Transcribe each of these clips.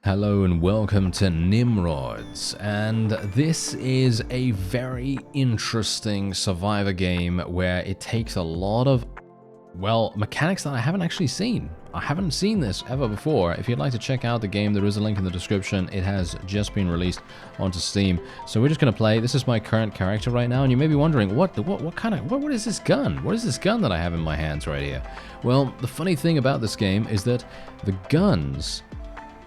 Hello and welcome to NIMRODS, and this is a very interesting survivor game where it takes a lot of, well, mechanics that I haven't actually seen. I haven't seen this ever before. If you'd like to check out the game, there is a link in the description. It has just been released onto Steam. So we're just going to play. This is my current character right now, and you may be wondering, what is this gun? What is this gun that I have in my hands right here? Well, the funny thing about this game is that the guns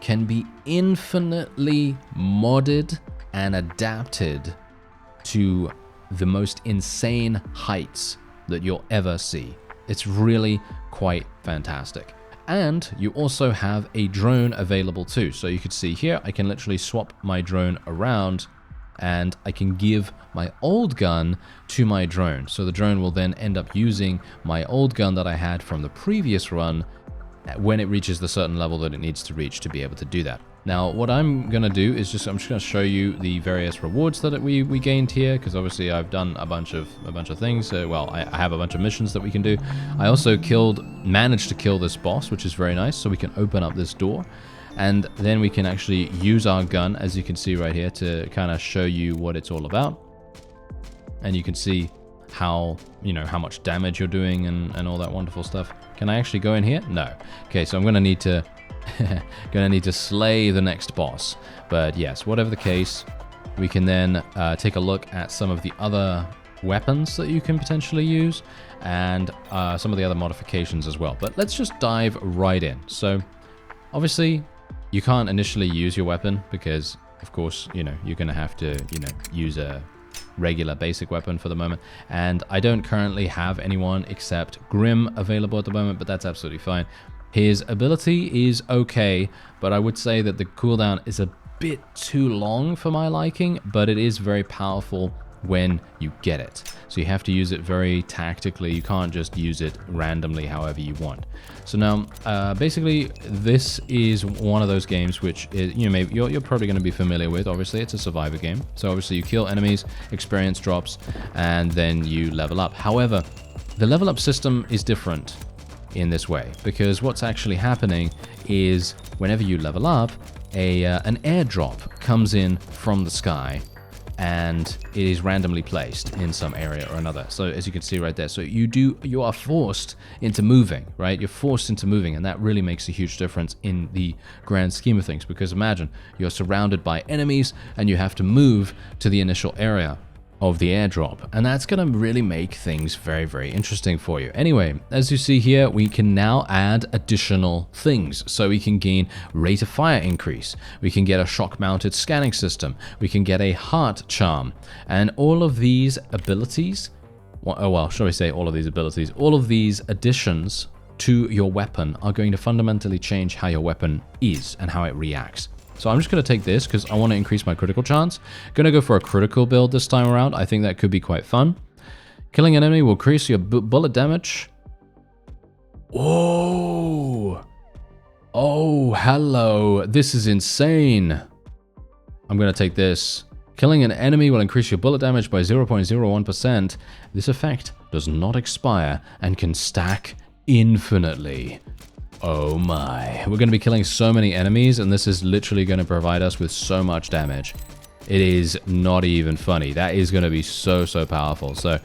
can be infinitely modded and adapted to the most insane heights that you'll ever see. It's really quite fantastic. And you also have a drone available too. So you could see here, I can literally swap my drone around and I can give my old gun to my drone. So the drone will then end up using my old gun that I had from the previous run when it reaches the certain level that it needs to reach to be able to do that. Now, what I'm going to do is I'm just going to show you the various rewards that we gained here, because obviously I've done a bunch of things. Well, I have a bunch of missions that we can do. I also managed to kill this boss, which is very nice, so we can open up this door. And then we can actually use our gun, as you can see right here, to kind of show you what it's all about. And you can see how much damage you're doing and all that wonderful stuff. Can I actually go in here? No. Okay, so I'm gonna need to slay the next boss. But yes, whatever the case, we can then take a look at some of the other weapons that you can potentially use and some of the other modifications as well. But let's just dive right in. So obviously you can't initially use your weapon because of course you're gonna have to use a regular basic weapon for the moment, and I don't currently have anyone except Grim available at the moment, but that's absolutely fine. His ability is okay, but I would say that the cooldown is a bit too long for my liking, but it is very powerful when you get it. So you have to use it very tactically. You can't just use it randomly however you want. So now, basically, this is one of those games which is, you're probably going to be familiar with. Obviously, it's a survivor game. So obviously, you kill enemies, experience drops, and then you level up. However, the level up system is different in this way, because what's actually happening is whenever you level up, an airdrop comes in from the sky, and it is randomly placed in some area or another. So as you can see right there, so you are forced into moving, right? You're forced into moving, and that really makes a huge difference in the grand scheme of things, because imagine you're surrounded by enemies and you have to move to the initial area of the airdrop, and that's going to really make things very, very interesting for you. Anyway, as you see here, we can now add additional things. So we can gain rate of fire increase, we can get a shock mounted scanning system, we can get a heart charm, and all of these abilities, shall we say all of these abilities, all of these additions to your weapon are going to fundamentally change how your weapon is and how it reacts. So I'm just going to take this because I want to increase my critical chance. Going to go for a critical build this time around. I think that could be quite fun. Killing an enemy will increase your bullet damage. Oh, hello. This is insane. I'm going to take this. Killing an enemy will increase your bullet damage by 0.01%. This effect does not expire and can stack infinitely. Oh my, we're going to be killing so many enemies, and this is literally going to provide us with so much damage. It is not even funny. That is going to be so powerful. So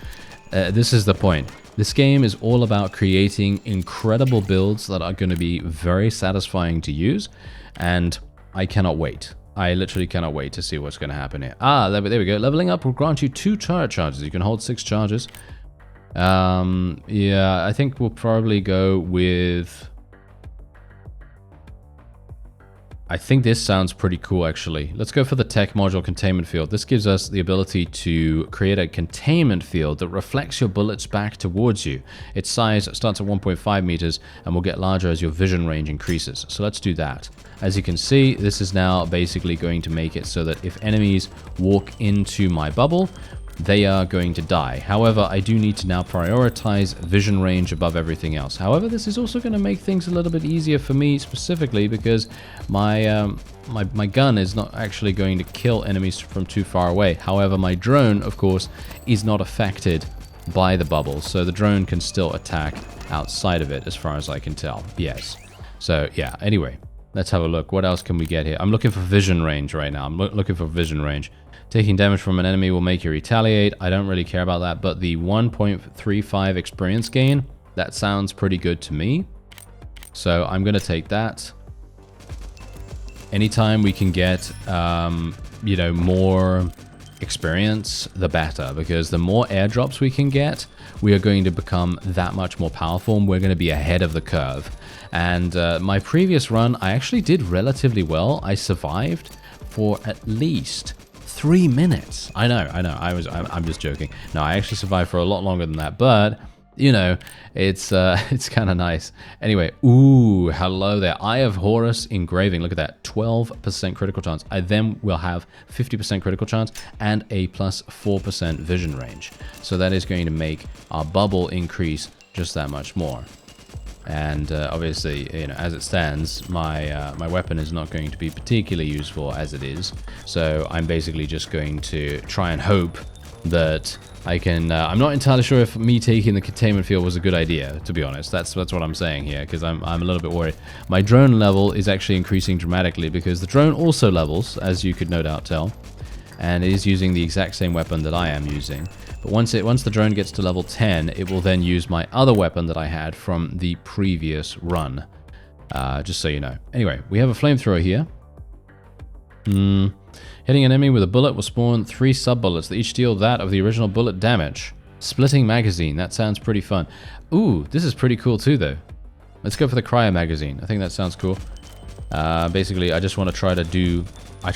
this is the point. This game is all about creating incredible builds that are going to be very satisfying to use, and I cannot wait. I literally cannot wait to see what's going to happen here. There we go. Leveling up will grant you 2 turret charges. You can hold 6 charges. Yeah, I think we'll probably go with... I think this sounds pretty cool, actually. Let's go for the tech module containment field. This gives us the ability to create a containment field that reflects your bullets back towards you. Its size starts at 1.5 meters and will get larger as your vision range increases. So let's do that. As you can see, this is now basically going to make it so that if enemies walk into my bubble, they are going to die. However, I do need to now prioritize vision range above everything else. However, this is also going to make things a little bit easier for me specifically, because my gun is not actually going to kill enemies from too far away. However, my drone, of course, is not affected by the bubbles, so the drone can still attack outside of it as far as I can tell. Yes. So yeah, anyway, Let's have a look. What else can we get here? I'm looking for vision range right now. I'm looking for vision range. Taking damage from an enemy will make you retaliate. I don't really care about that, but the 1.35 experience gain, that sounds pretty good to me. So I'm going to take that. Anytime we can get, you know, more experience, the better, because the more airdrops we can get, we are going to become that much more powerful, and we're going to be ahead of the curve. And my previous run, I actually did relatively well. I survived for at least 3 minutes. I know. I'm just joking. No, I actually survived for a lot longer than that, but you know, it's kind of nice. Anyway, ooh, hello there. Eye of Horus engraving. Look at that, 12% critical chance. I then will have 50% critical chance and a plus 4% vision range. So that is going to make our bubble increase just that much more. And obviously, you know, as it stands, my my weapon is not going to be particularly useful as it is. So I'm basically just going to try and hope that I can... I'm not entirely sure if me taking the containment field was a good idea, to be honest. That's what I'm saying here, because I'm a little bit worried. My drone level is actually increasing dramatically, because the drone also levels, as you could no doubt tell, and it is using the exact same weapon that I am using. But once the drone gets to level 10, it will then use my other weapon that I had from the previous run. Just so you know. Anyway, we have a flamethrower here. Hitting an enemy with a bullet will spawn 3 sub-bullets that each deal that of the original bullet damage. Splitting magazine, that sounds pretty fun. Ooh, this is pretty cool too though. Let's go for the cryo magazine. I think that sounds cool. Basically, I just want to try to do... I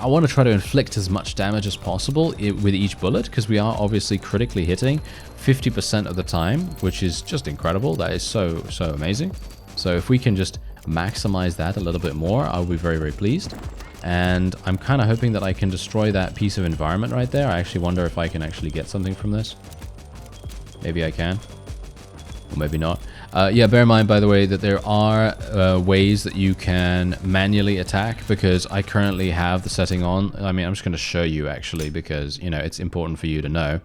want to try to inflict as much damage as possible with each bullet, because we are obviously critically hitting 50% of the time, which is just incredible. That is so amazing. So if we can just maximize that a little bit more, I'll be very, very pleased. And I'm kind of hoping that I can destroy that piece of environment right there. I actually wonder if I can actually get something from this. Maybe I can. Or maybe not. Yeah, bear in mind, by the way, that there are ways that you can manually attack, because I currently have the setting on. I mean, I'm just going to show you, actually, because, you know, it's important for you to know.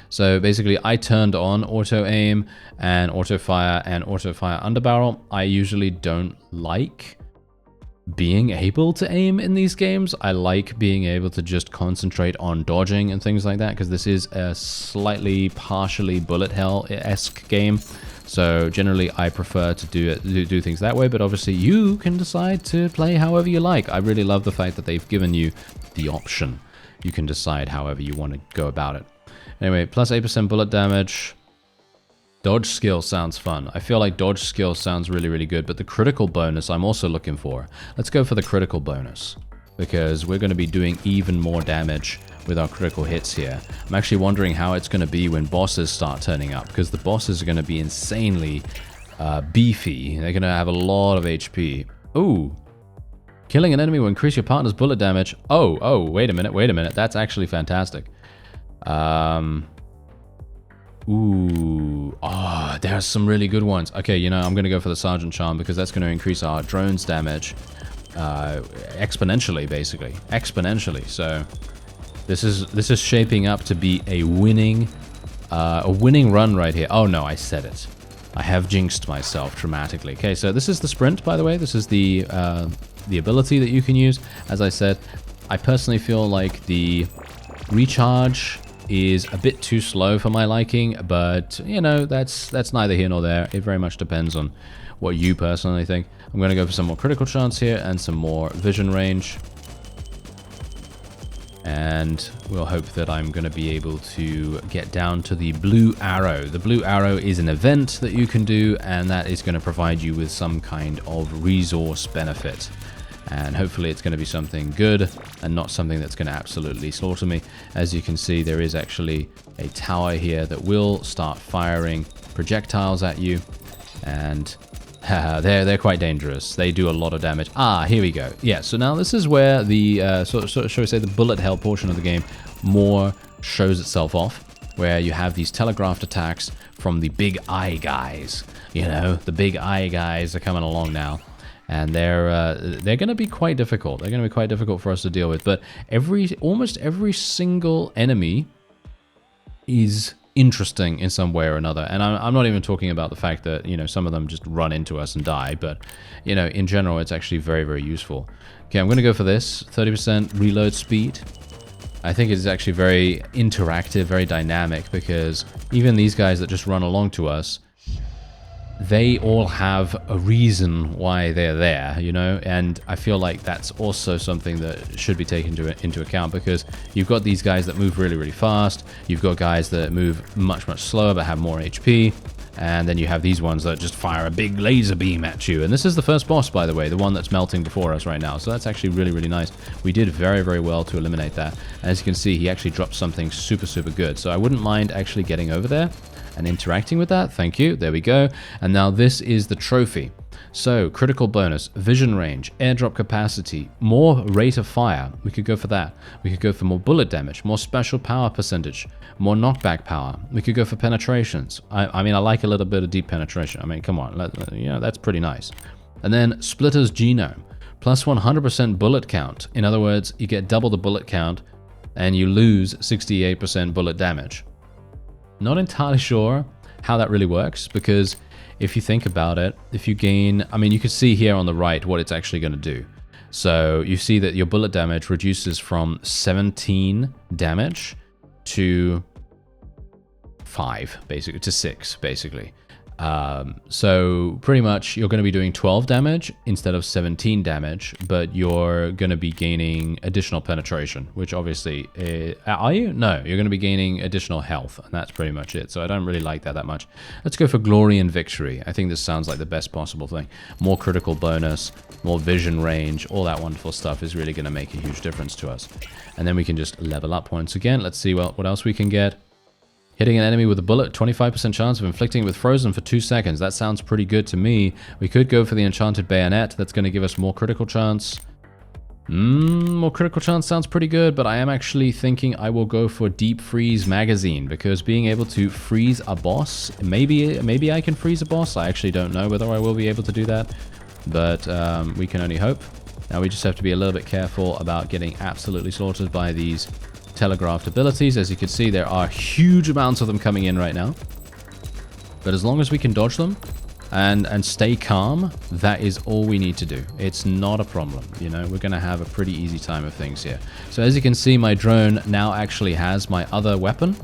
So basically, I turned on auto-aim and auto-fire underbarrel. I usually don't like being able to aim in these games. I like being able to just concentrate on dodging and things like that, because this is a slightly partially bullet hell-esque game. So generally I prefer to do things that way, but obviously you can decide to play however you like. I really love the fact that they've given you the option. You can decide however you want to go about it. Anyway, plus 8% bullet damage. Dodge skill sounds fun. I feel like dodge skill sounds really, really good, but the critical bonus I'm also looking for. Let's go for the critical bonus, because we're going to be doing even more damage with our critical hits here. I'm actually wondering how it's going to be when bosses start turning up, because the bosses are going to be insanely beefy. They're going to have a lot of HP. Ooh. Killing an enemy will increase your partner's bullet damage. Oh, wait a minute. That's actually fantastic. Ooh, there are some really good ones. Okay, you know, I'm going to go for the Sergeant Charm, because that's going to increase our drone's damage exponentially, basically. Exponentially. So this is shaping up to be a winning run right here. Oh no, I said it. I have jinxed myself dramatically. Okay, so this is the sprint, by the way. This is the ability that you can use. As I said, I personally feel like the recharge is a bit too slow for my liking, but you know, that's neither here nor there. It very much depends on what you personally think. I'm going to go for some more critical chance here and some more vision range, and we'll hope that I'm going to be able to get down to the blue arrow. The blue arrow is an event that you can do, and that is going to provide you with some kind of resource benefit. And hopefully it's going to be something good and not something that's going to absolutely slaughter me. As you can see, there is actually a tower here that will start firing projectiles at you. And they're quite dangerous. They do a lot of damage. Here we go. Yeah, so now this is where the, shall we say, the bullet hell portion of the game more shows itself off. Where you have these telegraphed attacks from the big eye guys. You know, the big eye guys are coming along now. And they're going to be quite difficult. They're going to be quite difficult for us to deal with. But almost every single enemy is interesting in some way or another. And I'm not even talking about the fact that, you know, some of them just run into us and die, but, you know, in general, it's actually very, very useful. Okay, I'm going to go for this 30% reload speed. I think it's actually very interactive, very dynamic, because even these guys that just run along to us, they all have a reason why they're there, you know, and I feel like that's also something that should be taken into account, because you've got these guys that move really, really fast, you've got guys that move much, much slower but have more HP, and then you have these ones that just fire a big laser beam at you. And this is the first boss, by the way, the one that's melting before us right now, so that's actually really, really nice. We did very, very well to eliminate that. As you can see, he actually dropped something super, super good, so I wouldn't mind actually getting over there and interacting with that. Thank you. There we go. And now this is the trophy. So critical bonus, vision range, airdrop capacity, more rate of fire. We could go for that. We could go for more bullet damage, more special power percentage, more knockback power. We could go for penetrations. I mean, I like a little bit of deep penetration. I mean, come on, you know, that's pretty nice. And then splitter's genome, plus 100% bullet count. In other words, you get double the bullet count and you lose 68% bullet damage. Not entirely sure how that really works, because if you think about it, if you gain, I mean, you can see here on the right what it's actually going to do. So you see that your bullet damage reduces from 17 damage to 5, basically, to 6, basically. So pretty much you're going to be doing 12 damage instead of 17 damage, but you're going to be gaining additional penetration, which obviously, are you? No, you're going to be gaining additional health, and that's pretty much it. So I don't really like that much. Let's go for glory and victory. I think this sounds like the best possible thing. More critical bonus, more vision range, all that wonderful stuff is really going to make a huge difference to us. And then we can just level up once again. Let's see what else we can get. Hitting an enemy with a bullet, 25% chance of inflicting it with frozen for 2 seconds. That sounds pretty good to me. We could go for the enchanted bayonet. That's going to give us more critical chance. More critical chance sounds pretty good, but I am actually thinking I will go for deep freeze magazine, because being able to freeze a boss, maybe I can freeze a boss. I actually don't know whether I will be able to do that, but we can only hope. Now we just have to be a little bit careful about getting absolutely slaughtered by these telegraphed abilities. As you can see, there are huge amounts of them coming in right now, but as long as we can dodge them and stay calm, that is all we need to do. It's not a problem, you know, we're gonna have a pretty easy time of things here. So as you can see, my drone now actually has my other weapon,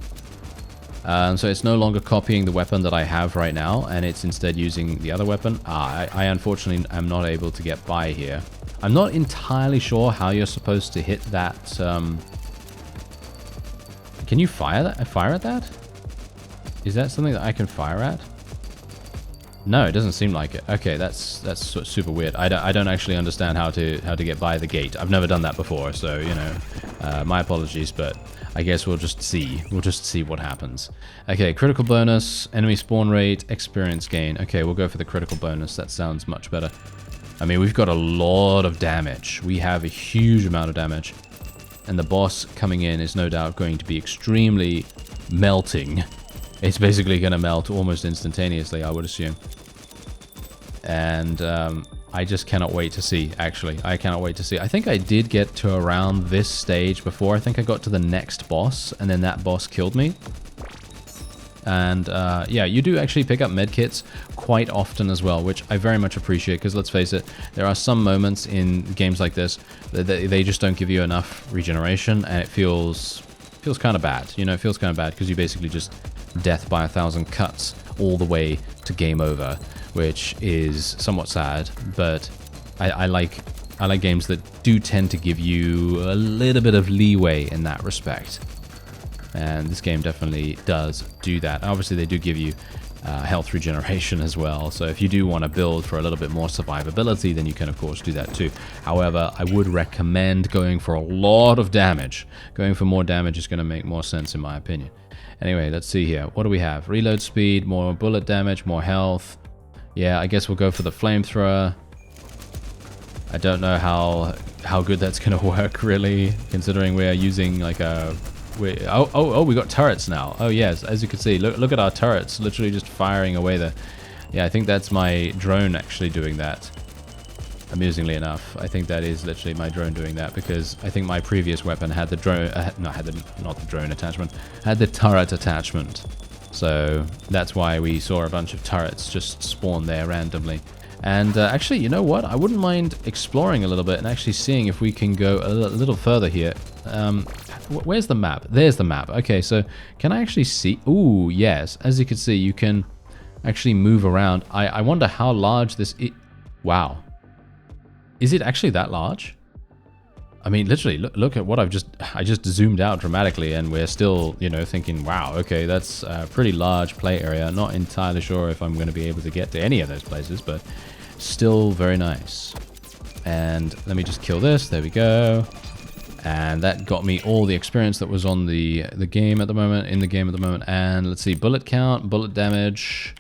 so it's no longer copying the weapon that I have right now, and it's instead using the other weapon. I unfortunately am not able to get by here. I'm not entirely sure how you're supposed to hit that. Can you fire at that? Is that something that I can fire at? No, it doesn't seem like it. Okay, that's super weird. I don't actually understand how to get by the gate. I've never done that before, so you know, my apologies. But I guess we'll just see. We'll just see what happens. Okay, critical bonus, enemy spawn rate, experience gain. Okay, we'll go for the critical bonus. That sounds much better. I mean, we've got a lot of damage. We have a huge amount of damage. And the boss coming in is no doubt going to be extremely melting. It's basically going to melt almost instantaneously, I would assume. And I just cannot wait to see, actually. I cannot wait to see. I think I did get to around this stage before. I think I got to the next boss, and then that boss killed me. And yeah, you do actually pick up medkits quite often as well, which I very much appreciate, because let's face it, there are some moments in games like this that they just don't give you enough regeneration, and it feels kind of bad. You know, it feels kind of bad because you basically just death by 1,000 cuts all the way to game over, which is somewhat sad. But I like games that do tend to give you a little bit of leeway in that respect. And this game definitely does do that. Obviously, they do give you health regeneration as well. So if you do want to build for a little bit more survivability, then you can, of course, do that too. However, I would recommend going for a lot of damage. Going for more damage is going to make more sense, in my opinion. Anyway, let's see here. What do we have? Reload speed, more bullet damage, more health. Yeah, I guess we'll go for the flamethrower. I don't know how good that's going to work, really, considering we are using like a... we got turrets now. Oh yes, as you can see, look at our turrets, literally just firing away there. Yeah, I think that's my drone actually doing that. Amusingly enough, I think that is literally my drone doing that, because I think my previous weapon had the drone, not the drone attachment, had the turret attachment. So that's why we saw a bunch of turrets just spawn there randomly. And actually, you know what? I wouldn't mind exploring a little bit and actually seeing if we can go a little further here. Where's the map? There's the map. Okay, so can I actually see? Ooh, yes. As you can see, you can actually move around. I wonder how large this is. Wow. Is it actually that large? I mean, literally, look at what I just zoomed out dramatically, and we're still, you know, thinking, wow, okay, that's a pretty large play area. Not entirely sure if I'm going to be able to get to any of those places, but still very nice. And let me just kill this. There we go. And that got me all the experience that was on the game at the moment, in the game at the moment. And let's see, bullet count, bullet damage.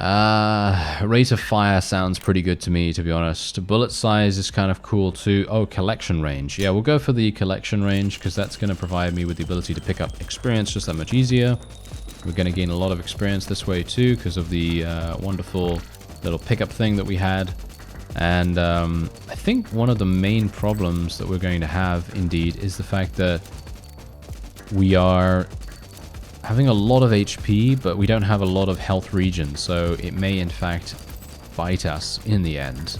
Rate of fire sounds pretty good to me, to be honest. Bullet size is kind of cool too. Oh, collection range. Yeah, we'll go for the collection range because that's going to provide me with the ability to pick up experience just that much easier. We're going to gain a lot of experience this way too because of the wonderful little pickup thing that we had. And I think one of the main problems that we're going to have indeed is the fact that we are having a lot of HP, but we don't have a lot of health regen, so it may in fact bite us in the end.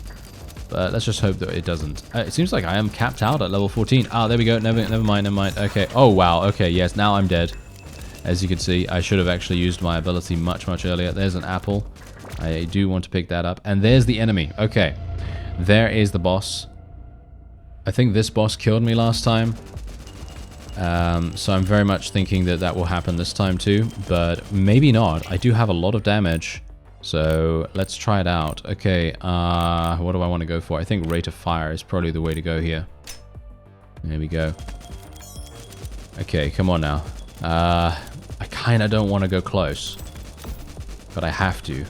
But let's just hope that it doesn't. It seems like I am capped out at level 14. Ah, there we go. Never mind. Okay. Oh, wow. Okay, yes, now I'm dead. As you can see, I should have actually used my ability much earlier. There's an apple. I do want to pick that up. And there's the enemy. Okay. There is the boss. I think this boss killed me last time. So I'm very much thinking that that will happen this time too, but maybe not. I do have a lot of damage, so let's try it out. Okay, what do I want to go for? I think rate of fire is probably the way to go here. There we go. Okay, come on now. I kind of don't want to go close, but I have to.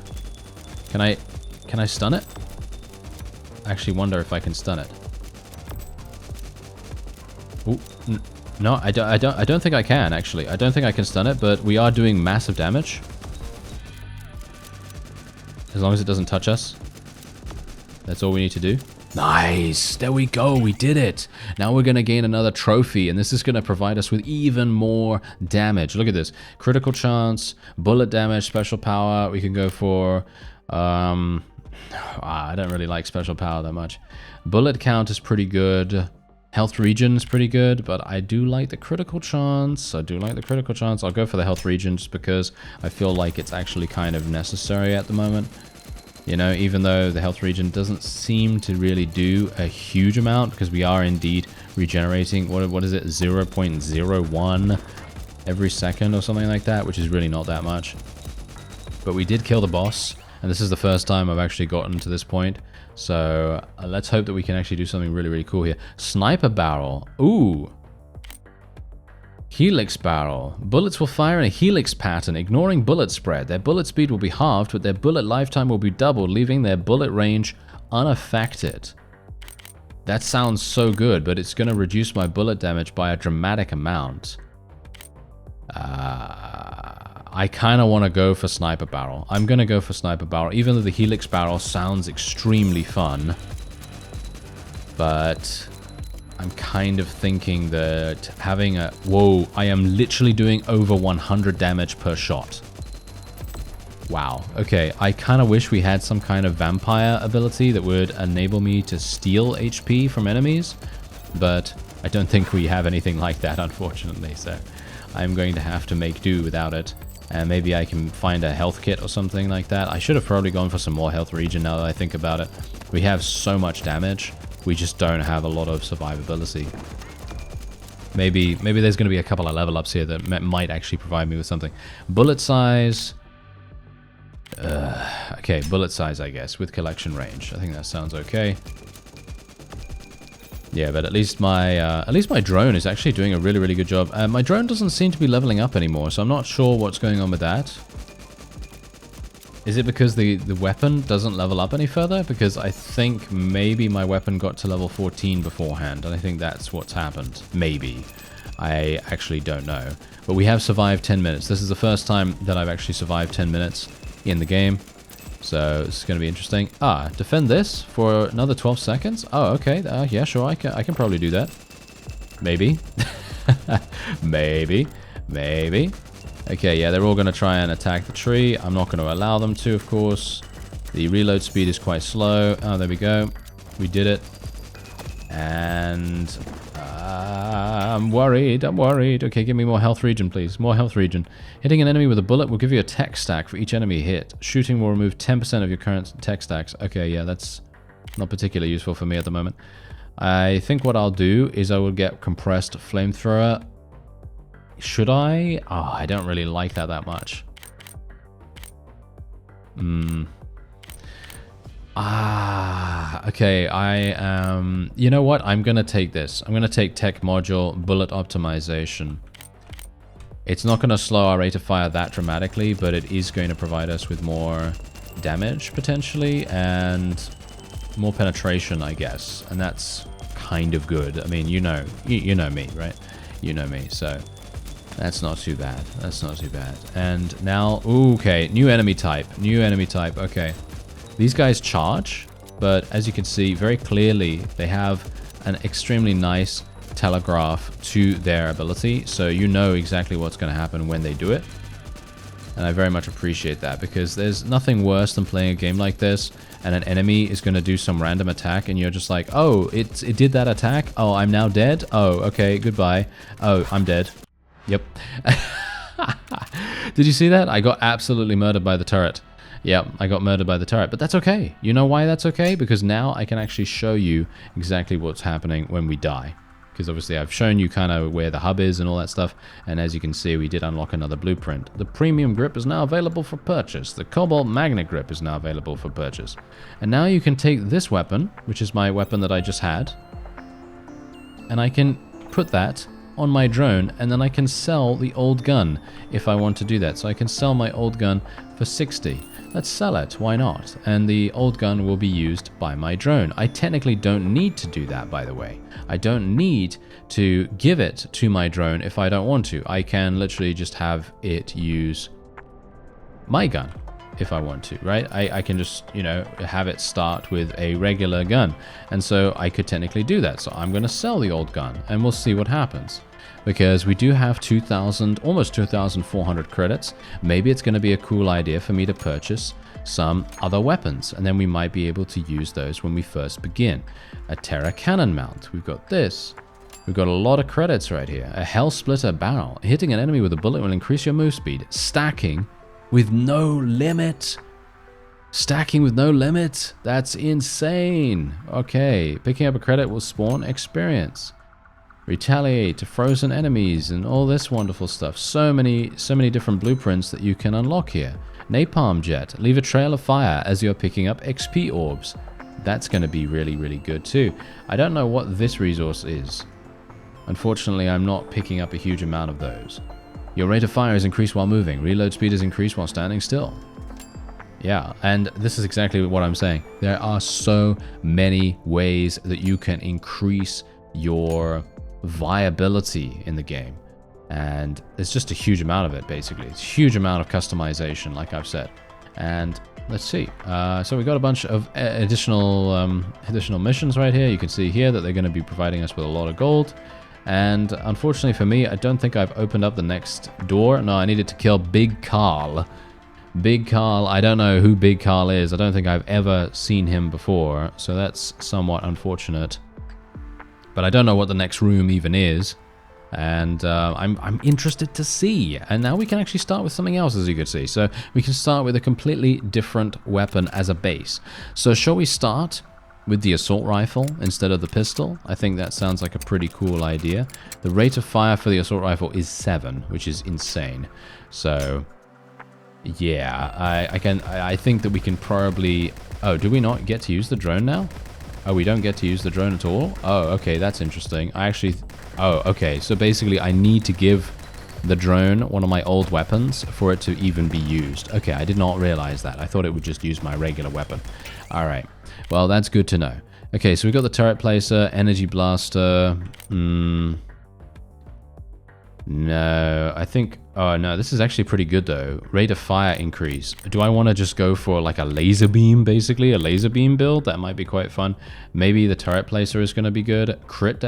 Can I stun it? I actually wonder if I can stun it. Ooh, no, I don't think I can, actually. I don't think I can stun it, but we are doing massive damage. As long as it doesn't touch us. That's all we need to do. Nice! There we go, we did it! Now we're going to gain another trophy, and this is going to provide us with even more damage. Look at this. Critical chance, bullet damage, special power. We can go for... I don't really like special power that much. Bullet count is pretty good. Health regen is pretty good, but I do like the critical chance. I'll go for the health regen just because I feel like it's actually kind of necessary at the moment. You know, even though the health regen doesn't seem to really do a huge amount because we are indeed regenerating, what is it, 0.01 every second or something like that, which is really not that much. But we did kill the boss, and this is the first time I've actually gotten to this point. So let's hope that we can actually do something really cool here. Sniper barrel. Ooh. Helix barrel. Bullets will fire in a helix pattern, ignoring bullet spread. Their bullet speed will be halved, but their bullet lifetime will be doubled, leaving their bullet range unaffected. That sounds so good, but it's going to reduce my bullet damage by a dramatic amount. I kind of want to go for sniper barrel. I'm going to go for sniper barrel, even though the helix barrel sounds extremely fun. But I'm kind of thinking that having a... Whoa, I am literally doing over 100 damage per shot. Wow. Okay, I kind of wish we had some kind of vampire ability that would enable me to steal HP from enemies. But I don't think we have anything like that, unfortunately. So I'm going to have to make do without it. And maybe I can find a health kit or something like that. I should have probably gone for some more health regen now that I think about it. We have so much damage. We just don't have a lot of survivability. Maybe there's going to be a couple of level ups here that might actually provide me with something. Bullet size. Okay, bullet size, I guess, with collection range. I think that sounds okay. Yeah, but at least my drone is actually doing a really good job. My drone doesn't seem to be leveling up anymore, so I'm not sure what's going on with that. Is it because the weapon doesn't level up any further? Because I think maybe my weapon got to level 14 beforehand, and I think that's what's happened. Maybe. I actually don't know. But we have survived 10 minutes. This is the first time that I've actually survived 10 minutes in the game. So it's going to be interesting. Defend this for another 12 seconds. Oh, okay. Yeah, sure. I can probably do that. Maybe. Maybe. Okay, yeah, they're all going to try and attack the tree. I'm not going to allow them to, of course. The reload speed is quite slow. Oh, there we go. We did it. And I'm worried. Okay, give me more health regen, please. More health regen. Hitting an enemy with a bullet will give you a tech stack for each enemy hit. Shooting will remove 10% of your current tech stacks. Okay, yeah, that's not particularly useful for me at the moment. I think what I'll do is I will get compressed flamethrower. Should I? Oh, I don't really like that much. Okay, you know what? I'm gonna take this. I'm gonna take tech module bullet optimization. It's not gonna slow our rate of fire that dramatically, but it is going to provide us with more damage potentially and more penetration, I guess. And that's kind of good. I mean, you know me, right? You know me, so that's not too bad. That's not too bad. And now, okay, new enemy type. Okay. These guys charge, but as you can see very clearly, they have an extremely nice telegraph to their ability, so you know exactly what's going to happen when they do it. And I very much appreciate that, because there's nothing worse than playing a game like this, and an enemy is going to do some random attack, and you're just like, oh, it did that attack? Oh, I'm now dead? Oh, okay, goodbye. Oh, I'm dead. Yep. Did you see that? I got absolutely murdered by the turret. Yeah, I got murdered by the turret, but that's okay. You know why that's okay? Because now I can actually show you exactly what's happening when we die. Because obviously I've shown you kind of where the hub is and all that stuff, and as you can see, we did unlock another blueprint. The premium grip is now available for purchase. The cobalt magnet grip is now available for purchase. And now you can take this weapon, which is my weapon that I just had, and I can put that on my drone, and then I can sell the old gun if I want to do that. So I can sell my old gun for 60. Let's sell it, why not? And the old gun will be used by my drone. I technically don't need to do that, by the way. I don't need to give it to my drone if I don't want to. I can literally just have it use my gun if I want to, right? I can just, you know, have it start with a regular gun. And so I could technically do that. So I'm going to sell the old gun and we'll see what happens. Because we do have 2,000, almost 2,400 credits. Maybe it's going to be a cool idea for me to purchase some other weapons, and then we might be able to use those when we first begin. A Terra Cannon mount. We've got this. We've got a lot of credits right here. A Hell Splitter barrel. Hitting an enemy with a bullet will increase your move speed. Stacking with no limit. Stacking with no limit? That's insane. Okay, picking up a credit will spawn experience. Retaliate to frozen enemies and all this wonderful stuff. So many different blueprints that you can unlock here. Napalm jet. Leave a trail of fire as you're picking up XP orbs. That's going to be really, really good too. I don't know what this resource is. Unfortunately, I'm not picking up a huge amount of those. Your rate of fire is increased while moving. Reload speed is increased while standing still. Yeah, and this is exactly what I'm saying. There are so many ways that you can increase your viability in the game, and there's just a huge amount of it. Basically, it's a huge amount of customization, like I've said. And let's see, so we got a bunch of additional missions right here. You can see here that they're going to be providing us with a lot of gold, and unfortunately for me, I don't think I've opened up the next door. No, I needed to kill Big Carl. I don't know who Big Carl is. I don't think I've ever seen him before, so that's somewhat unfortunate. But I don't know what the next room even is, and I'm interested to see. And now we can actually start with something else, as you can see. So we can start with a completely different weapon as a base. So shall we start with the assault rifle instead of the pistol? I think that sounds like a pretty cool idea. The rate of fire for the assault rifle is 7, which is insane. So yeah, I think that we can probably... Oh, do we not get to use the drone now? Oh, we don't get to use the drone at all? Oh, okay, that's interesting. Oh, okay, so basically I need to give the drone one of my old weapons for it to even be used. Okay, I did not realize that. I thought it would just use my regular weapon. All right, well, that's good to know. Okay, so we've got the turret placer, energy blaster. No, I think... Oh no, this is actually pretty good though. Rate of fire increase. Do I want to just go for like a laser beam, basically? A laser beam build? That might be quite fun. Maybe the turret placer is going to be good. Crit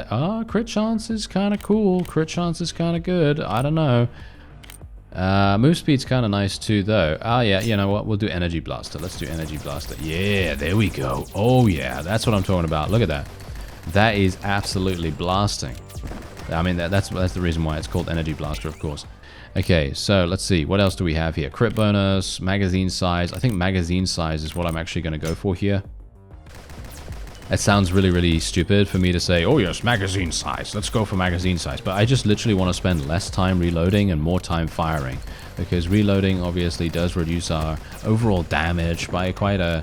chance is kind of cool. Crit chance is kind of good. I don't know. Move speed's kind of nice too though. Oh yeah, you know what? We'll do energy blaster. Let's do energy blaster. Yeah, there we go. Oh yeah, that's what I'm talking about. Look at that. That is absolutely blasting. I mean, that's the reason why it's called energy blaster, of course. Okay, so let's see. What else do we have here? Crit bonus, magazine size. I think magazine size is what I'm actually going to go for here. It sounds really, really stupid for me to say, oh yes, magazine size. Let's go for magazine size. But I just literally want to spend less time reloading and more time firing. Because reloading obviously does reduce our overall damage by quite a...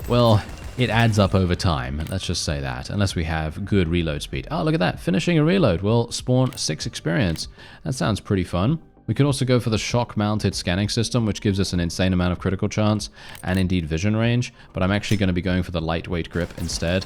Well, it adds up over time. Let's just say that. Unless we have good reload speed. Oh, look at that. Finishing a reload will spawn 6 experience. That sounds pretty fun. We could also go for the shock-mounted scanning system, which gives us an insane amount of critical chance and indeed vision range, but I'm actually going to be going for the lightweight grip instead.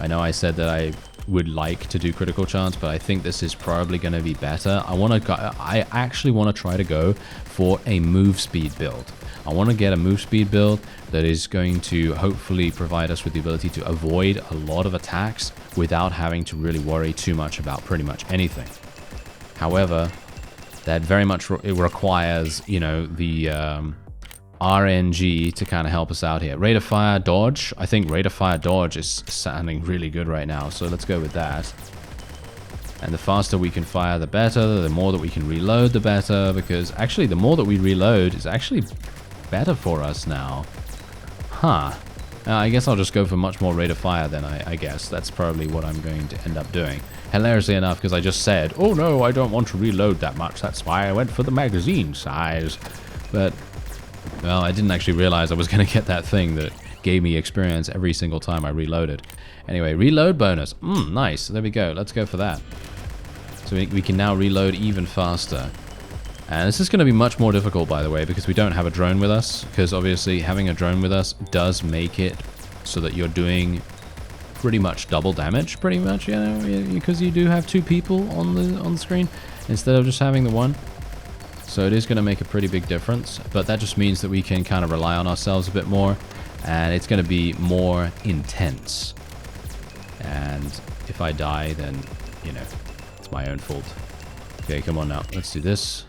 I know I said that I would like to do critical chance, but I think this is probably going to be better. I actually want to try to go for a move speed build. I want to get a move speed build that is going to hopefully provide us with the ability to avoid a lot of attacks without having to really worry too much about pretty much anything. However, that very much it requires, you know, the RNG to kind of help us out here. Rate of fire dodge. I think rate of fire dodge is sounding really good right now, so let's go with that. And the faster we can fire, the better. The more that we can reload, the better. Because actually, the more that we reload is actually better for us now. Huh. I guess I'll just go for much more rate of fire then, I guess. That's probably what I'm going to end up doing. Hilariously enough, because I just said, oh no, I don't want to reload that much. That's why I went for the magazine size. But, well, I didn't actually realize I was going to get that thing that gave me experience every single time I reloaded. Anyway, reload bonus. Nice. There we go. Let's go for that. So we can now reload even faster. And this is going to be much more difficult, by the way, because we don't have a drone with us. Because obviously having a drone with us does make it so that you're doing pretty much double damage, pretty much, you know, because you do have 2 people on the screen instead of just having the 1. So it is going to make a pretty big difference. But that just means that we can kind of rely on ourselves a bit more, and it's going to be more intense. And if I die, then, you know, it's my own fault. Okay, come on now. Let's do this.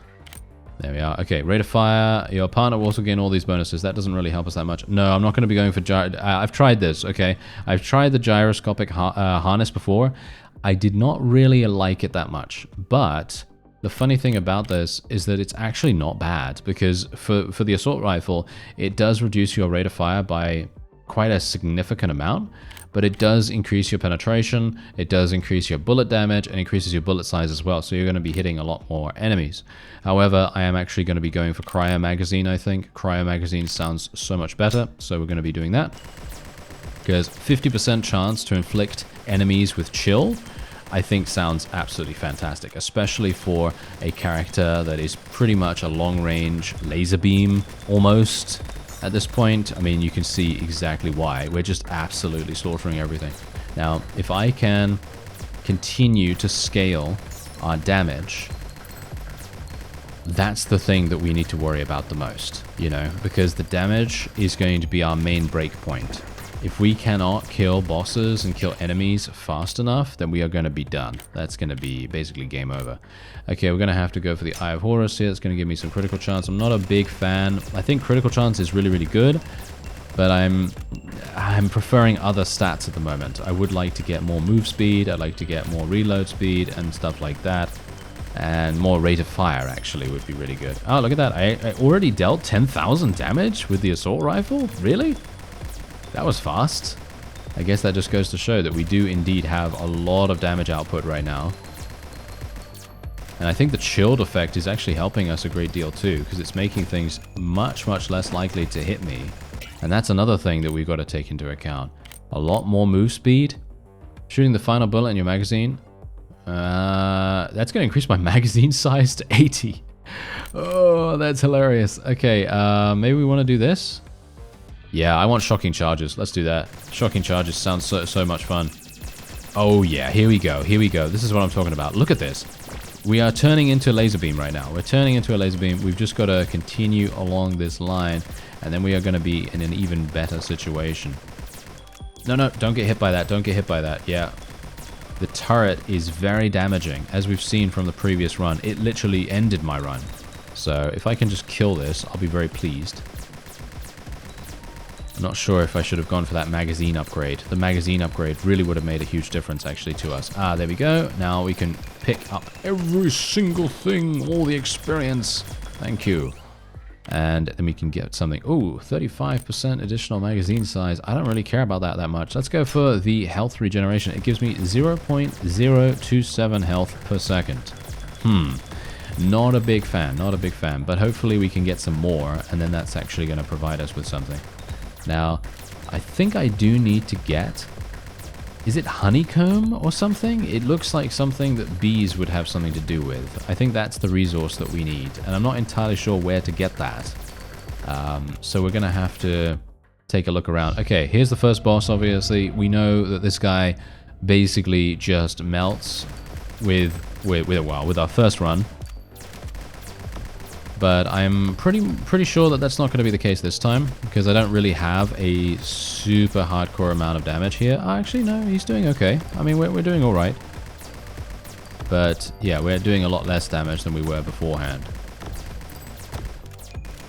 There we are. Okay, rate of fire. Your partner will also gain all these bonuses. That doesn't really help us that much. No, I'm not going to be going for I've tried this, okay? I've tried the gyroscopic harness before. I did not really like it that much. But the funny thing about this is that it's actually not bad. Because for the assault rifle, it does reduce your rate of fire by quite a significant amount. But it does increase your penetration, it does increase your bullet damage, and increases your bullet size as well, so you're going to be hitting a lot more enemies. However, I am actually going to be going for Cryo Magazine, I think. Cryo Magazine sounds so much better, so we're going to be doing that. Because 50% chance to inflict enemies with chill, I think sounds absolutely fantastic, especially for a character that is pretty much a long-range laser beam, almost. At this point, I mean, you can see exactly why. We're just absolutely slaughtering everything. Now, if I can continue to scale our damage, that's the thing that we need to worry about the most, you know, because the damage is going to be our main break point. If we cannot kill bosses and kill enemies fast enough, then we are going to be done. That's going to be basically game over. Okay, we're going to have to go for the Eye of Horus here. It's going to give me some critical chance. I'm not a big fan. I think critical chance is really, really good, but I'm preferring other stats at the moment. I would like to get more move speed. I'd like to get more reload speed and stuff like that. And more rate of fire, actually, would be really good. Oh, look at that. I already dealt 10,000 damage with the assault rifle? Really? That was fast. I guess that just goes to show that we do indeed have a lot of damage output right now. And I think the chilled effect is actually helping us a great deal too, because it's making things much, much less likely to hit me. And that's another thing that we've got to take into account. A lot more move speed. Shooting the final bullet in your magazine. That's going to increase my magazine size to 80. Oh, that's hilarious. Okay, maybe we want to do this. Yeah, I want shocking charges. Let's do that. Shocking charges sounds so much fun. Oh yeah, here we go. Here we go. This is what I'm talking about. Look at this. We are turning into a laser beam right now. We're turning into a laser beam. We've just got to continue along this line, and then we are going to be in an even better situation. No, no, don't get hit by that. Don't get hit by that. Yeah. The turret is very damaging, as we've seen from the previous run. It literally ended my run. So if I can just kill this, I'll be very pleased. I'm not sure if I should have gone for that magazine upgrade. The magazine upgrade really would have made a huge difference, actually, to us. Ah, there we go. Now we can pick up every single thing, all the experience. Thank you. And then we can get something. Ooh, 35% additional magazine size. I don't really care about that much. Let's go for the health regeneration. It gives me 0.027 health per second. Not a big fan, not a big fan. But hopefully we can get some more, and then that's actually going to provide us with something. Now, I think I do need to get... Is it honeycomb or something? It looks like something that bees would have something to do with. I think that's the resource that we need. And I'm not entirely sure where to get that. So we're going to have to take a look around. Okay, here's the first boss, obviously. We know that this guy basically just melts with our first run. But I'm pretty sure that that's not going to be the case this time, because I don't really have a super hardcore amount of damage here. Oh, actually, no, he's doing okay. I mean, we're doing all right. But yeah, we're doing a lot less damage than we were beforehand.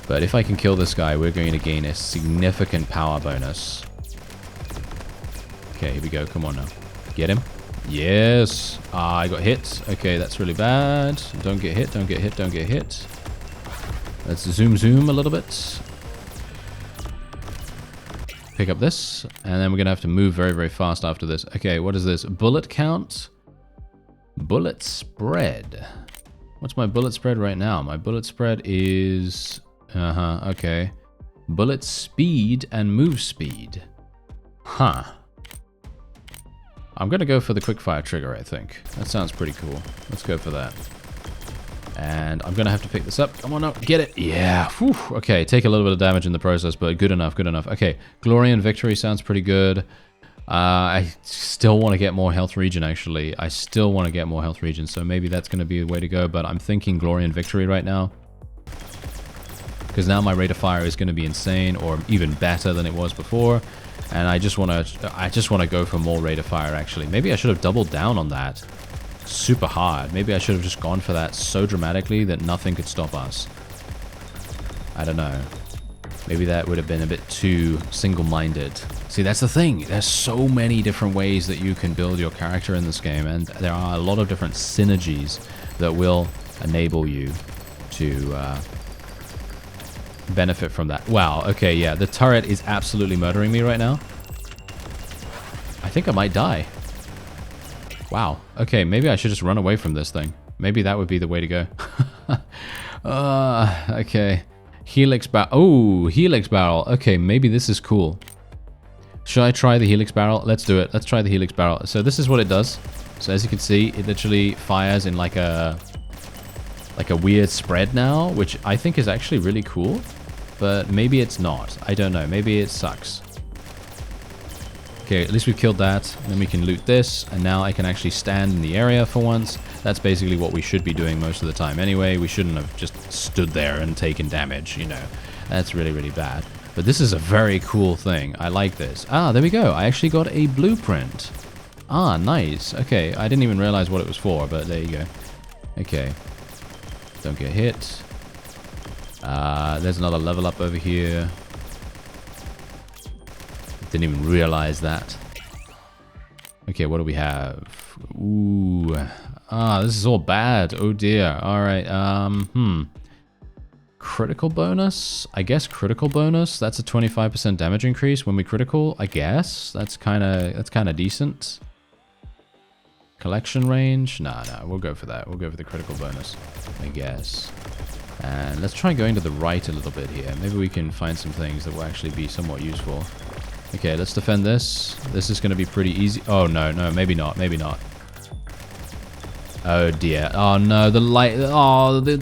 But if I can kill this guy, we're going to gain a significant power bonus. Okay, here we go. Come on now. Get him. Yes. Ah, I got hit. Okay, that's really bad. Don't get hit, don't get hit, don't get hit. Let's zoom a little bit. Pick up this, and then we're going to have to move very, very fast after this. Okay, what is this? Bullet count? Bullet spread. What's my bullet spread right now? My bullet spread is... okay. Bullet speed and move speed. Huh. I'm going to go for the quickfire trigger, I think. That sounds pretty cool. Let's go for that. And I'm going to have to pick this up. Come on now, get it. Yeah. Whew. Okay, take a little bit of damage in the process, but good enough, good enough. Okay, Glory and Victory sounds pretty good. I still want to get more health regen, actually. I still want to get more health regen, so maybe that's going to be the way to go, but I'm thinking Glory and Victory right now. Because now my rate of fire is going to be insane, or even better than it was before. And I just want to go for more rate of fire, actually. Maybe I should have doubled down on that. Super hard. Maybe I should have just gone for that so dramatically that nothing could stop us. I don't know. Maybe that would have been a bit too single-minded. See, that's the thing. There's so many different ways that you can build your character in this game, and there are a lot of different synergies that will enable you to benefit from that. Wow, okay, yeah. The turret is absolutely murdering me right now. I think I might die. Wow. Okay, maybe I should just run away from this thing. Maybe that would be the way to go. Okay. Helix barrel. Oh, helix barrel. Okay, maybe this is cool. Should I try the helix barrel? Let's do it. Let's try the helix barrel. So this is what it does. So as you can see, it literally fires in like a weird spread now, which I think is actually really cool. But maybe it's not. I don't know. Maybe it sucks. Okay, at least we've killed that. Then we can loot this, and now I can actually stand in the area for once. That's basically what we should be doing most of the time anyway. We shouldn't have just stood there and taken damage, you know. That's really, really bad. But this is a very cool thing. I like this. Ah, there we go. I actually got a blueprint. Ah, nice. Okay, I didn't even realize what it was for, but there you go. Okay. Don't get hit. There's another level up over here. Didn't even realize that. Okay, what do we have? Ooh. Ah, this is all bad. Oh dear. Alright, critical bonus? I guess critical bonus. That's a 25% damage increase when we critical, I guess. That's kinda decent. Collection range? Nah, we'll go for that. We'll go for the critical bonus, I guess. And let's try going to the right a little bit here. Maybe we can find some things that will actually be somewhat useful. Okay, let's defend this. This is going to be pretty easy. Oh, no, maybe not, maybe not. Oh, dear. Oh, no, the light. Oh, the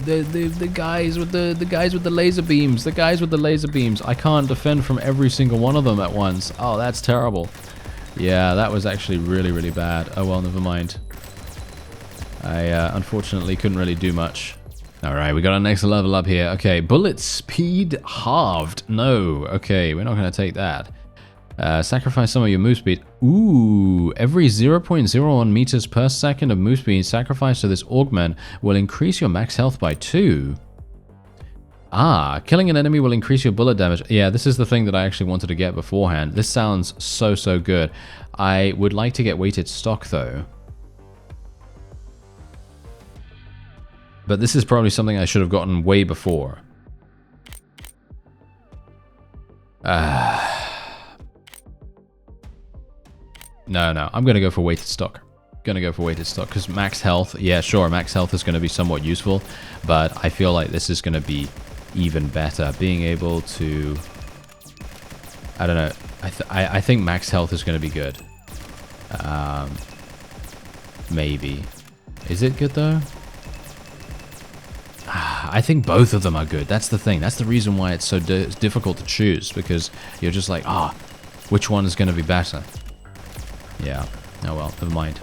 guys with the guys with the laser beams. The guys with the laser beams. I can't defend from every single one of them at once. Oh, that's terrible. Yeah, that was actually really, really bad. Oh, well, never mind. I unfortunately couldn't really do much. Alright, we got our next level up here. Okay, bullet speed halved. No, okay, we're not going to take that. Sacrifice some of your move speed. Ooh, every 0.01 meters per second of move speed sacrificed to this augment will increase your max health by 2. Ah, killing an enemy will increase your bullet damage. Yeah, this is the thing that I actually wanted to get beforehand. This sounds so, so good. I would like to get weighted stock, though. But this is probably something I should have gotten way before. No, I'm going to go for weighted stock. Because max health, yeah, sure, max health is going to be somewhat useful, but I feel like this is going to be even better. Being able to, I don't know, I think max health is going to be good. Maybe. Is it good though? I think both of them are good. That's the thing. That's the reason why it's so difficult to choose, because you're just like, which one is going to be better? Yeah. Oh well, never mind.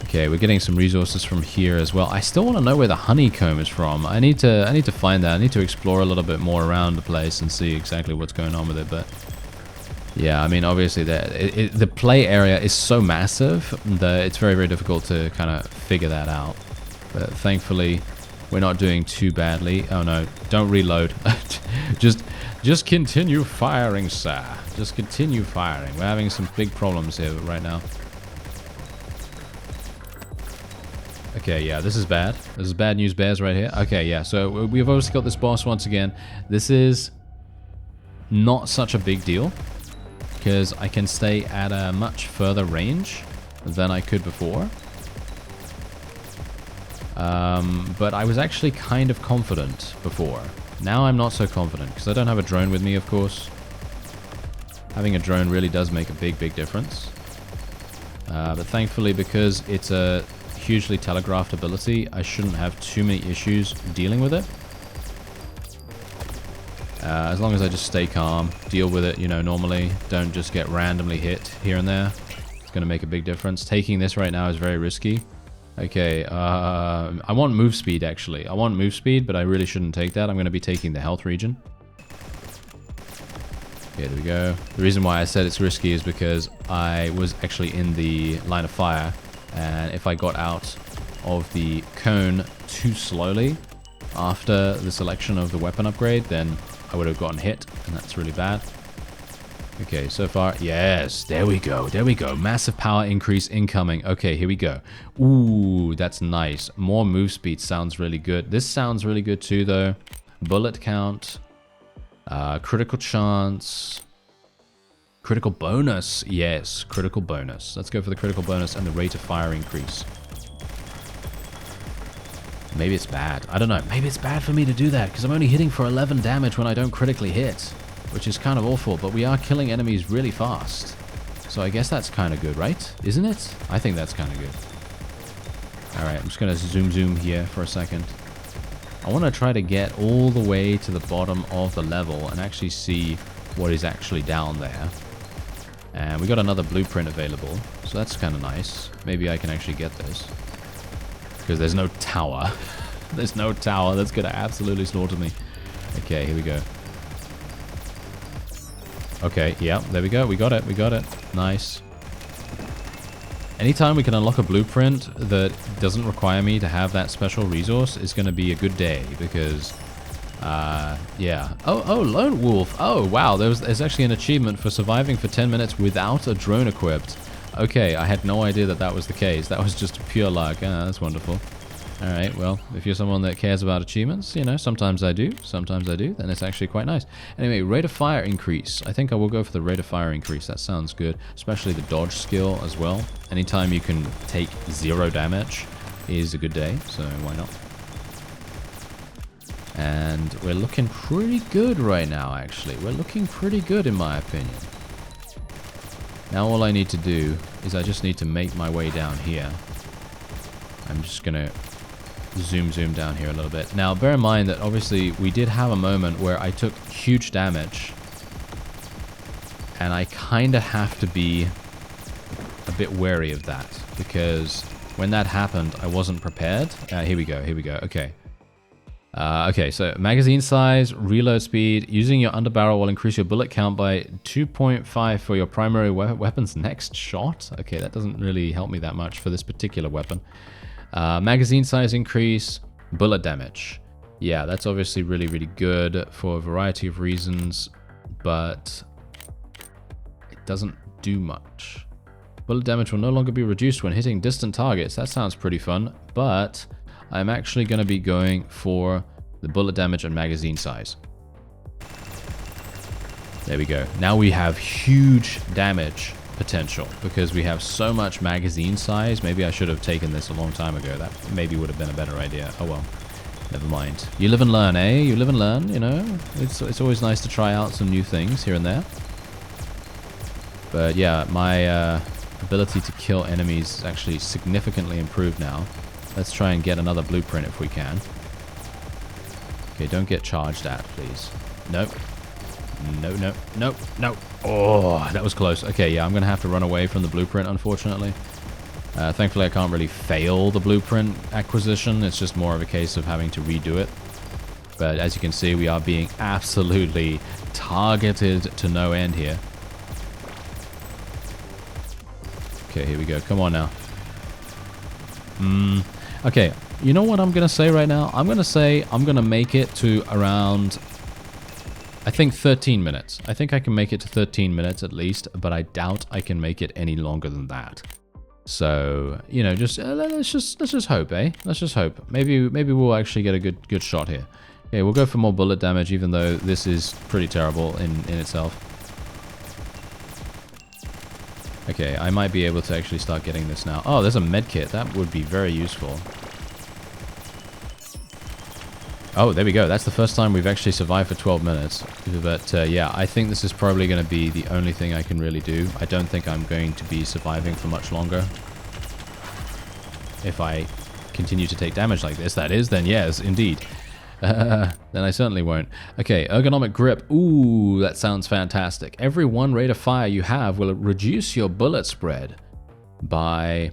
Okay, we're getting some resources from here as well. I still want to know where the honeycomb is from. I need to find that. I need to explore a little bit more around the place and see exactly what's going on with it. But yeah, I mean, obviously the play area is so massive that it's very, very difficult to kind of figure that out. But thankfully, we're not doing too badly. Oh no, don't reload. just continue firing, sir. Just continue firing. We're having some big problems here right now. Okay, yeah, this is bad. This is bad news bears right here. Okay, yeah, so we've obviously got this boss once again. This is not such a big deal, because I can stay at a much further range than I could before. But I was actually kind of confident before. Now I'm not so confident, because I don't have a drone with me, of course. Having a drone really does make a big, big difference. But thankfully, because it's a hugely telegraphed ability, I shouldn't have too many issues dealing with it. As long as I just stay calm, deal with it, you know, normally, don't just get randomly hit here and there. It's going to make a big difference. Taking this right now is very risky. Okay, I want move speed, actually. I want move speed, but I really shouldn't take that. I'm going to be taking the health regen. Okay, there we go. The reason why I said it's risky is because I was actually in the line of fire, and if I got out of the cone too slowly after the selection of the weapon upgrade, then I would have gotten hit, and that's really bad. Okay, so far, yes, there we go, there we go. Massive power increase incoming. Okay, here we go. Ooh, that's nice. More move speed sounds really good. This sounds really good too, though. Bullet count, critical chance, critical bonus. Yes, critical bonus. Let's go for the critical bonus and the rate of fire increase. Maybe it's bad. I don't know. Maybe it's bad for me to do that, because I'm only hitting for 11 damage when I don't critically hit, which is kind of awful, but we are killing enemies really fast. So I guess that's kind of good, right? Isn't it? I think that's kind of good. Alright, I'm just going to zoom here for a second. I want to try to get all the way to the bottom of the level and actually see what is actually down there. And we got another blueprint available, so that's kind of nice. Maybe I can actually get this, because there's no tower. There's no tower. That's going to absolutely slaughter me. Okay, here we go. Okay, yeah, there we go. We got it. We got it. Nice. Anytime we can unlock a blueprint that doesn't require me to have that special resource is going to be a good day, because, yeah. Oh, Lone Wolf. Oh, wow. There's actually an achievement for surviving for 10 minutes without a drone equipped. Okay, I had no idea that that was the case. That was just pure luck. Ah, that's wonderful. Alright, well, if you're someone that cares about achievements, you know, sometimes I do, then it's actually quite nice. Anyway, rate of fire increase. I think I will go for the rate of fire increase. That sounds good, especially the dodge skill as well. Anytime you can take 0 damage is a good day, so why not? And we're looking pretty good right now, actually. We're looking pretty good, in my opinion. Now all I need to do is I just need to make my way down here. I'm just going to zoom down here a little bit. Now, bear in mind that obviously we did have a moment where I took huge damage, and I kind of have to be a bit wary of that, because when that happened, I wasn't prepared. Here we go, okay. Okay, so magazine size, reload speed, using your underbarrel will increase your bullet count by 2.5 for your primary weapon's next shot. Okay, that doesn't really help me that much for this particular weapon. Magazine size increase, bullet damage. Yeah, that's obviously really, really good for a variety of reasons, but it doesn't do much. Bullet damage will no longer be reduced when hitting distant targets. That sounds pretty fun, but I'm actually going to be going for the bullet damage and magazine size. There we go. Now we have huge damage potential because we have so much magazine size. Maybe I should have taken this a long time ago. That maybe would have been a better idea. Oh well, never mind. You live and learn, eh? You live and learn, you know? It's always nice to try out some new things here and there. But yeah, my ability to kill enemies is actually significantly improved now. Let's try and get another blueprint if we can. Okay, don't get charged at, please. Nope. No, no, no, no. Oh, that was close. Okay, yeah, I'm going to have to run away from the blueprint, unfortunately. Thankfully, I can't really fail the blueprint acquisition. It's just more of a case of having to redo it. But as you can see, we are being absolutely targeted to no end here. Okay, here we go. Come on now. Okay, you know what I'm going to say right now? I'm going to say I'm going to make it to around, I think 13 minutes. I think I can make it to 13 minutes at least, but I doubt I can make it any longer than that. So, you know, just let's just hope, eh? Let's just hope. Maybe we'll actually get a good shot here. Okay, we'll go for more bullet damage, even though this is pretty terrible in itself. Okay, I might be able to actually start getting this now. Oh, there's a med kit. That would be very useful. Oh, there we go. That's the first time we've actually survived for 12 minutes. But yeah, I think this is probably going to be the only thing I can really do. I don't think I'm going to be surviving for much longer. If I continue to take damage like this, that is, then yes, indeed. Then I certainly won't. Okay, ergonomic grip. Ooh, that sounds fantastic. Every one rate of fire you have will reduce your bullet spread by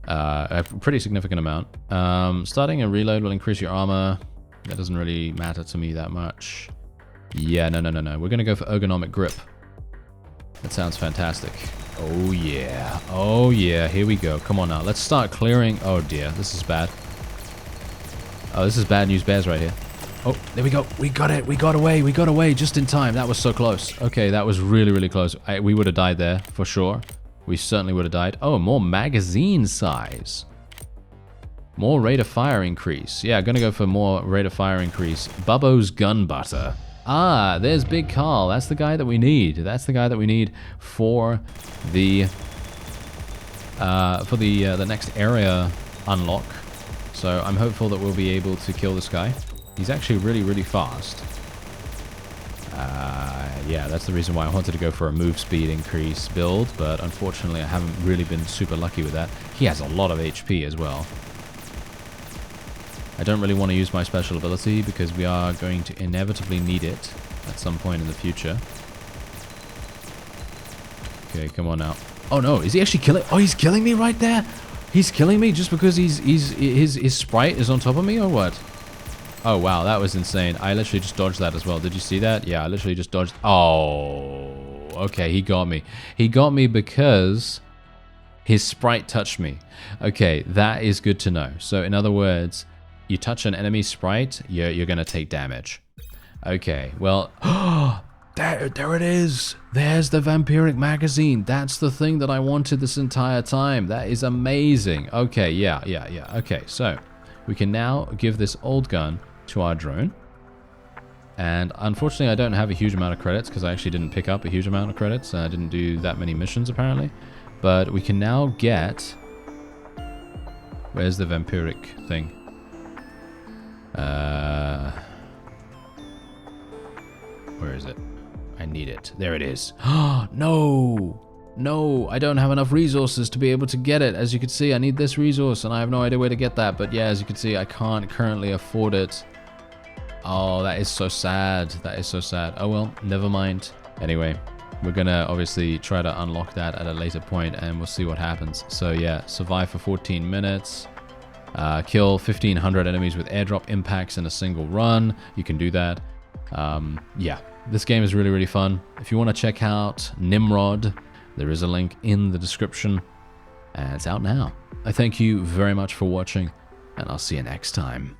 a pretty significant amount. Starting a reload will increase your armor. That doesn't really matter to me that much. Yeah, no. We're going to go for ergonomic grip. That sounds fantastic. Oh, yeah. Oh, yeah. Here we go. Come on now. Let's start clearing. Oh, dear. This is bad. Oh, this is bad news bears right here. Oh, there we go. We got it. We got away. We got away just in time. That was so close. Okay, that was really, really close. We would have died there for sure. We certainly would have died. Oh, more magazine size. More rate of fire increase. Yeah, gonna go for more rate of fire increase. Bubbo's gun butter. Ah, there's Big Carl. That's the guy that we need. That's the guy that we need for the next area unlock. So I'm hopeful that we'll be able to kill this guy. He's actually really, really fast. Yeah, that's the reason why I wanted to go for a move speed increase build, but unfortunately I haven't really been super lucky with that. He has a lot of HP as well. I don't really want to use my special ability because we are going to inevitably need it at some point in the future. Okay, come on now. Oh no, is he actually killing? Oh, he's killing me right there? He's killing me just because his sprite is on top of me or what? Oh wow, that was insane. I literally just dodged that as well. Did you see that? Yeah, I literally just dodged. Oh, okay, he got me. He got me because his sprite touched me. Okay, that is good to know. So in other words, you touch an enemy sprite, you're going to take damage. Okay, well, there it is. There's the vampiric magazine. That's the thing that I wanted this entire time. That is amazing. Okay, yeah. Okay, so we can now give this old gun to our drone. And unfortunately, I don't have a huge amount of credits because I actually didn't pick up a huge amount of credits. I didn't do that many missions, apparently. But we can now get... Where's the vampiric thing? Where is it? I need it. There it is. No, I don't have enough resources to be able to get it. As you can see, I need this resource and I have no idea where to get that. But yeah, as you can see, I can't currently afford it. Oh, that is so sad. That is so sad. Oh well, never mind. Anyway, we're going to obviously try to unlock that at a later point, and we'll see what happens. So yeah, survive for 14 minutes. Kill 1,500 enemies with airdrop impacts in a single run. You can do that. Yeah, this game is really, really fun. If you want to check out Nimrod, there is a link in the description, and it's out now. I thank you very much for watching, and I'll see you next time.